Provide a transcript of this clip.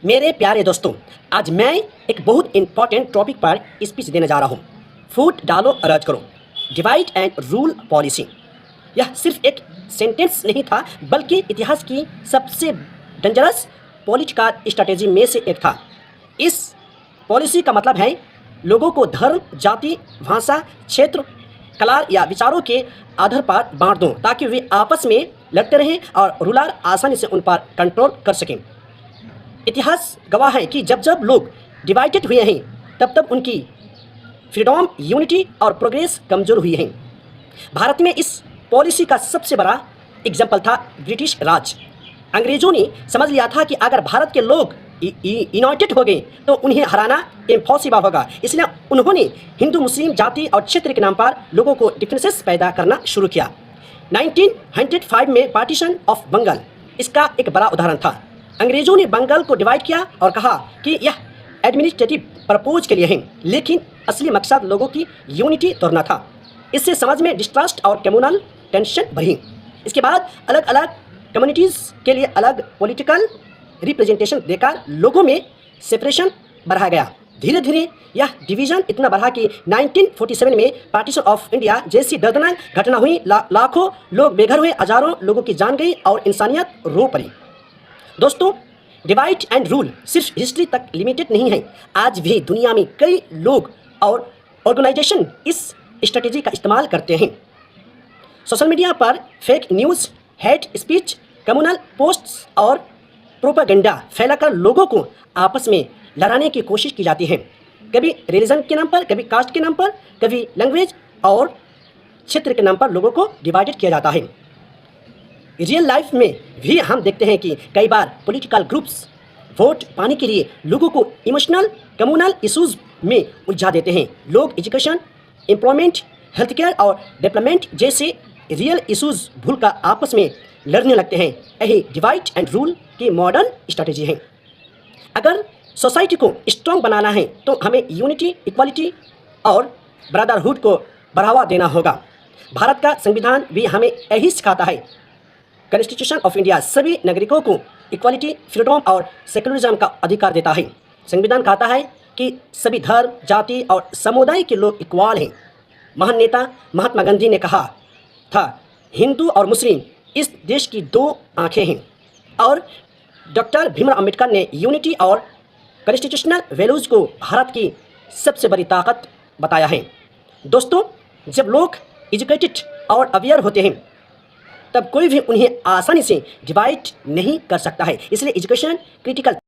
मेरे प्यारे दोस्तों, आज मैं एक बहुत इंपॉर्टेंट टॉपिक पर स्पीच देने जा रहा हूँ। फूट डालो राज करो, डिवाइड एंड रूल पॉलिसी। यह सिर्फ एक सेंटेंस नहीं था, बल्कि इतिहास की सबसे डेंजरस पॉलिटिकल स्ट्रैटेजी में से एक था। इस पॉलिसी का मतलब है लोगों को धर्म, जाति, भाषा, क्षेत्र, कला या विचारों के आधार पर बांट दो, ताकि वे आपस में लड़ते रहें और रूलर आसानी से उन पर कंट्रोल कर सकें। इतिहास गवाह है कि जब जब लोग डिवाइडेड हुए हैं, तब तब उनकी फ्रीडम, यूनिटी और प्रोग्रेस कमज़ोर हुई हैं। भारत में इस पॉलिसी का सबसे बड़ा एग्जाम्पल था ब्रिटिश राज। अंग्रेजों ने समझ लिया था कि अगर भारत के लोग यूनाइटेड हो गए तो उन्हें हराना इम्पॉसिबल होगा। इसलिए उन्होंने हिंदू, मुस्लिम, जाति और क्षेत्र के नाम पर लोगों को डिफरेंसेस पैदा करना शुरू किया। 1905 में पार्टीशन ऑफ बंगाल इसका एक बड़ा उदाहरण था। अंग्रेजों ने बंगाल को डिवाइड किया और कहा कि यह एडमिनिस्ट्रेटिव पर्पज के लिए है, लेकिन असली मकसद लोगों की यूनिटी तोड़ना था। इससे समाज में डिस्ट्रस्ट और कम्युनल टेंशन बढ़ी। इसके बाद अलग अलग कम्युनिटीज़ के लिए अलग पॉलिटिकल रिप्रेजेंटेशन देकर लोगों में सेपरेशन बढ़ाया गया। धीरे धीरे यह डिवीज़न इतना बढ़ा कि 1947 में पार्टीशन ऑफ इंडिया जैसी दर्दनाक घटना हुई। लाखों लोग बेघर हुए, हजारों लोगों की जान गई और इंसानियत रो पड़ी। दोस्तों, डिवाइड एंड रूल सिर्फ हिस्ट्री तक लिमिटेड नहीं है। आज भी दुनिया में कई लोग और ऑर्गेनाइजेशन इस स्ट्रेटेजी का इस्तेमाल करते हैं। सोशल मीडिया पर fake news, hate speech, communal posts और प्रोपेगेंडा फैलाकर लोगों को आपस में लड़ाने की कोशिश की जाती है। कभी रिलीजन के नाम पर, कभी कास्ट के नाम पर, कभी लैंग्वेज और क्षेत्र के नाम पर लोगों को डिवाइडेड किया जाता है। रियल लाइफ में भी हम देखते हैं कि कई बार पॉलिटिकल ग्रुप्स वोट पाने के लिए लोगों को इमोशनल, कम्युनल इश्यूज में उलझा देते हैं। लोग एजुकेशन, एम्प्लॉयमेंट, हेल्थ केयर और डेवलपमेंट जैसे रियल इश्यूज भूलकर आपस में लड़ने लगते हैं। यही डिवाइड एंड रूल की मॉडर्न स्ट्रैटेजी है। अगर सोसाइटी को स्ट्रॉन्ग बनाना है तो हमें यूनिटी, इक्वालिटी और ब्रदरहुड को बढ़ावा देना होगा। भारत का संविधान भी हमें यही सिखाता है। कॉन्स्टिट्यूशन ऑफ इंडिया सभी नागरिकों को इक्वालिटी, फ्रीडम और सेक्युलरिज्म का अधिकार देता है। संविधान कहता है कि सभी धर्म, जाति और समुदाय के लोग इक्वल हैं। महान नेता महात्मा गांधी ने कहा था, हिंदू और मुस्लिम इस देश की दो आंखें हैं। और डॉक्टर भीमराव अंबेडकर ने यूनिटी और कॉन्स्टिट्यूशनल वैल्यूज़ को भारत की सबसे बड़ी ताकत बताया है। दोस्तों, जब लोग एजुकेटेड और अवेयर होते हैं, तब कोई भी उन्हें आसानी से डिवाइड नहीं कर सकता है। इसलिए एजुकेशन क्रिटिकल